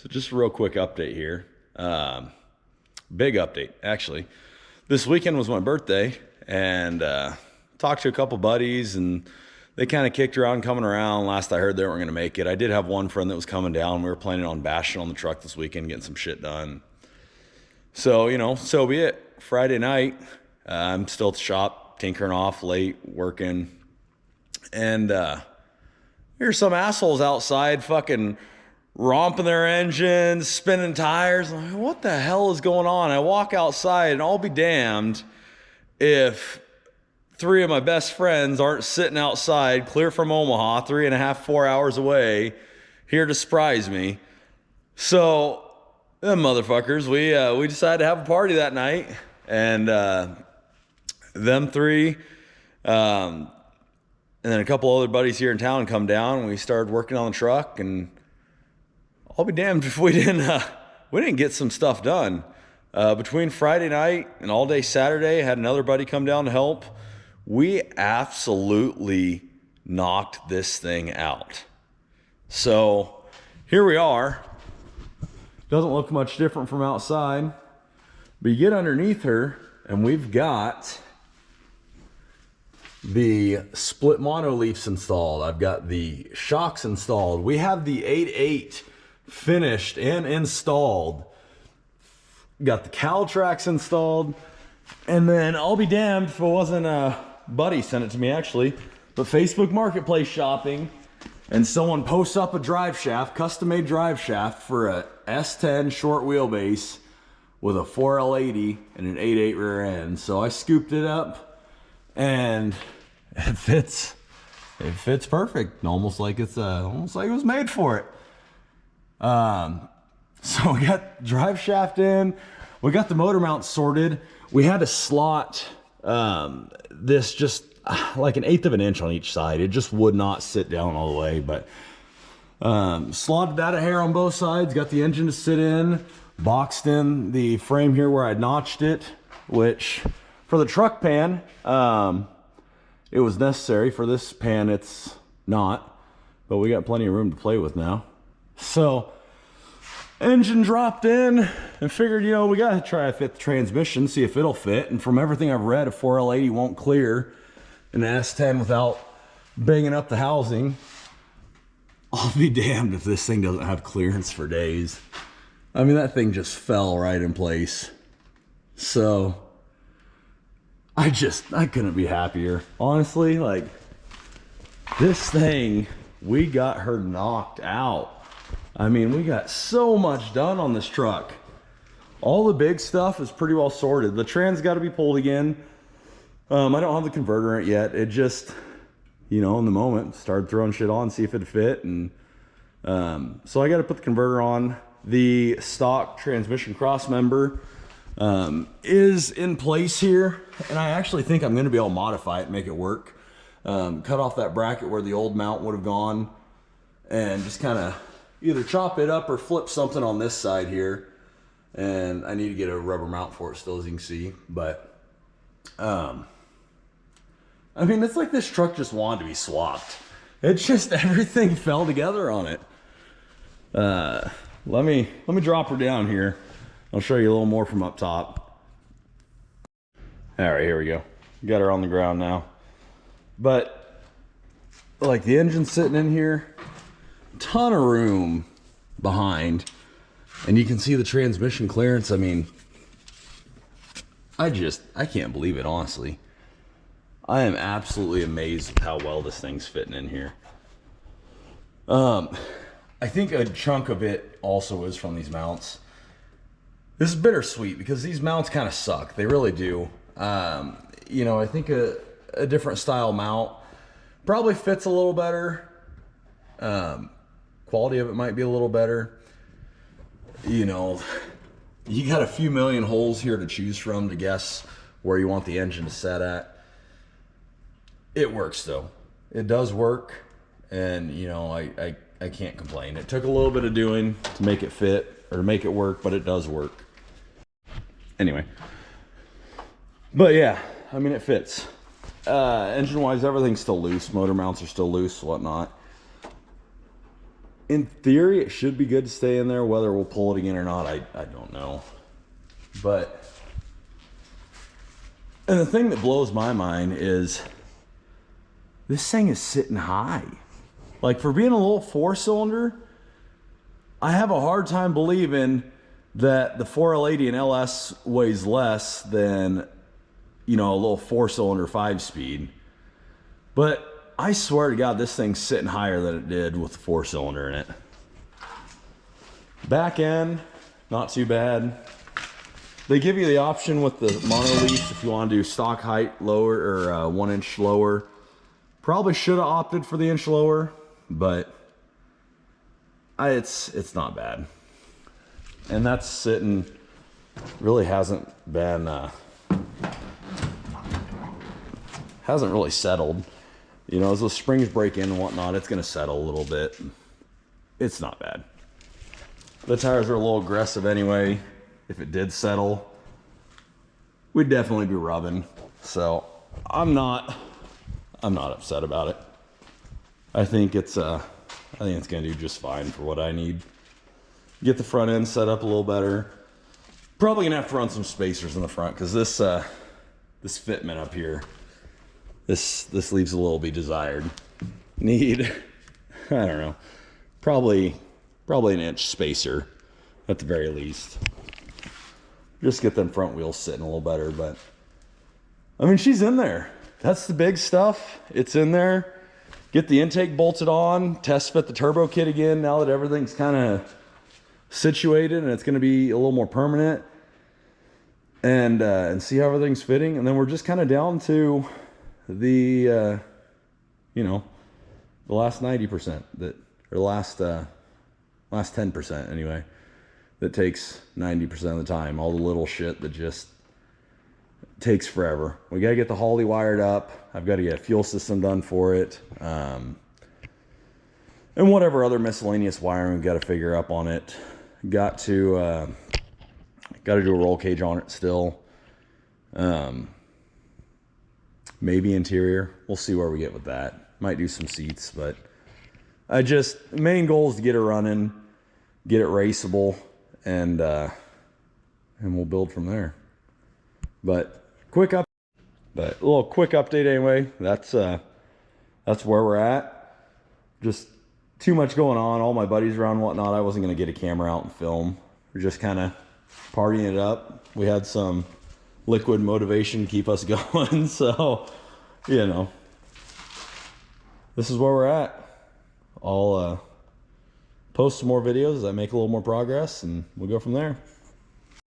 So just a real quick update here. Big update, actually. This weekend was my birthday, and talked to a couple buddies, and they kind of kicked around coming around. Last I heard, they weren't going to make it. I did have one friend that was coming down. We were planning on bashing on the truck this weekend, getting some shit done. So, you know, so be it. Friday night, I'm still at the shop, tinkering off late, working. And here's some assholes outside fucking romping their engines, spinning tires. I'm like, what the hell is going on? I walk outside, and I'll be damned if three of my best friends aren't sitting outside, clear from Omaha, 3.5, 4 hours away, here to surprise me. So, them motherfuckers, we decided to have a party that night, and them three, and then a couple other buddies here in town come down, and we started working on the truck, and I'll be damned if we didn't get some stuff done. Between Friday night and all day Saturday, I had another buddy come down to help. We absolutely knocked this thing out. So here we are. Doesn't look much different from outside, but you get underneath her, and we've got the split monoleafs installed. I've got the shocks installed. We have the 8.8 finished and installed. Got the cowl tracks installed. And then I'll be damned if it wasn't a buddy sent it to me actually, but Facebook Marketplace shopping, and someone posts up a drive shaft, custom made drive shaft for a S10 short wheelbase with a 4L80 and an 8.8 rear end. So I scooped it up, and it fits perfect, almost like it was made for it. So we got drive shaft in, we got the motor mount sorted. We had to slot this just like 1/8 of an inch on each side. It just would not sit down all the way, but slotted that a hair on both sides, got the engine to sit in, boxed in the frame here where I notched it, which for the truck pan, it was necessary. For this pan, it's not, but we got plenty of room to play with now. So engine dropped in and figured, you know, we got to try to fit the transmission, see if it'll fit. And from everything I've read, a 4L80 won't clear an S10 without banging up the housing. I'll be damned if this thing doesn't have clearance for days. I mean, that thing just fell right in place. So I couldn't be happier. Honestly, like, this thing, we got her knocked out. I mean, we got so much done on this truck. All the big stuff is pretty well sorted. The tran's got to be pulled again. I don't have the converter in it yet. It just, you know, in the moment, started throwing shit on, see if it fit. And so I got to put the converter on. The stock transmission cross member is in place here. And I actually think I'm going to be able to modify it and make it work. Cut off that bracket where the old mount would have gone, and just kind of either chop it up or flip something on this side here. And I need to get a rubber mount for it still, as you can see. But I mean, it's like this truck just wanted to be swapped. It's just everything fell together on it. Let me drop her down here. I'll show you a little more from up top. All right, here we go. Got her on the ground now. But like, the engine's sitting in here, ton of room behind, and you can see the transmission clearance. I mean, I can't believe it, honestly. I am absolutely amazed at how well this thing's fitting in here. I think a chunk of it also is from these mounts. This is bittersweet because these mounts kind of suck. They really do. You know, I think a different style mount probably fits a little better. Quality of it might be a little better. You know, you got a few million holes here to choose from to guess where you want the engine to set at. It works though. It does work, and you know, I can't complain. It took a little bit of doing to make it fit or to make it work, but it does work. Anyway, but yeah, I mean, it fits. Engine wise, everything's still loose. Motor mounts are still loose, whatnot. in theory, it should be good to stay in there. Whether we'll pull it again or not, I don't know. But, and the thing that blows my mind is this thing is sitting high. Like, for being a little 4-cylinder, I have a hard time believing that the 4L80 and LS weighs less than, you know, a little 4-cylinder 5-speed. But I swear to God, this thing's sitting higher than it did with the 4-cylinder in it. Back end, not too bad. They give you the option with the mono-leaf if you want to do stock height lower or 1 inch lower. Probably should have opted for the inch lower, but it's not bad. And that's sitting, really hasn't been, hasn't really settled. You know, as the springs break in and whatnot, it's going to settle a little bit. It's not bad. The tires are a little aggressive anyway. If it did settle, we'd definitely be rubbing. So I'm not upset about it. I think it's going to do just fine for what I need. Get the front end set up a little better. Probably gonna have to run some spacers in the front because this fitment up here, this leaves a little be desired. Need, I don't know, probably an inch spacer at the very least. Just get them front wheels sitting a little better. But I mean, she's in there. That's the big stuff. It's in there. Get the intake bolted on. Test fit the turbo kit again now that everything's kind of situated and it's going to be a little more permanent, and see how everything's fitting. And then we're just kind of down to the you know, the last 90% that, or the last 10% anyway, that takes 90% of the time. All the little shit that just takes forever. We got to get the Holley wired up. I've got to get a fuel system done for it, and whatever other miscellaneous wiring we've got to figure up on it. Got to do a roll cage on it still. Maybe interior. We'll see where we get with that. Might do some seats, but main goal is to get it running, get it raceable, and we'll build from there. But a little quick update anyway. That's where we're at. Just too much going on. All my buddies around and whatnot. I wasn't going to get a camera out and film. We're just kind of partying it up. We had some liquid motivation to keep us going. So, you know, this is where we're at. I'll post some more videos as I make a little more progress, and we'll go from there.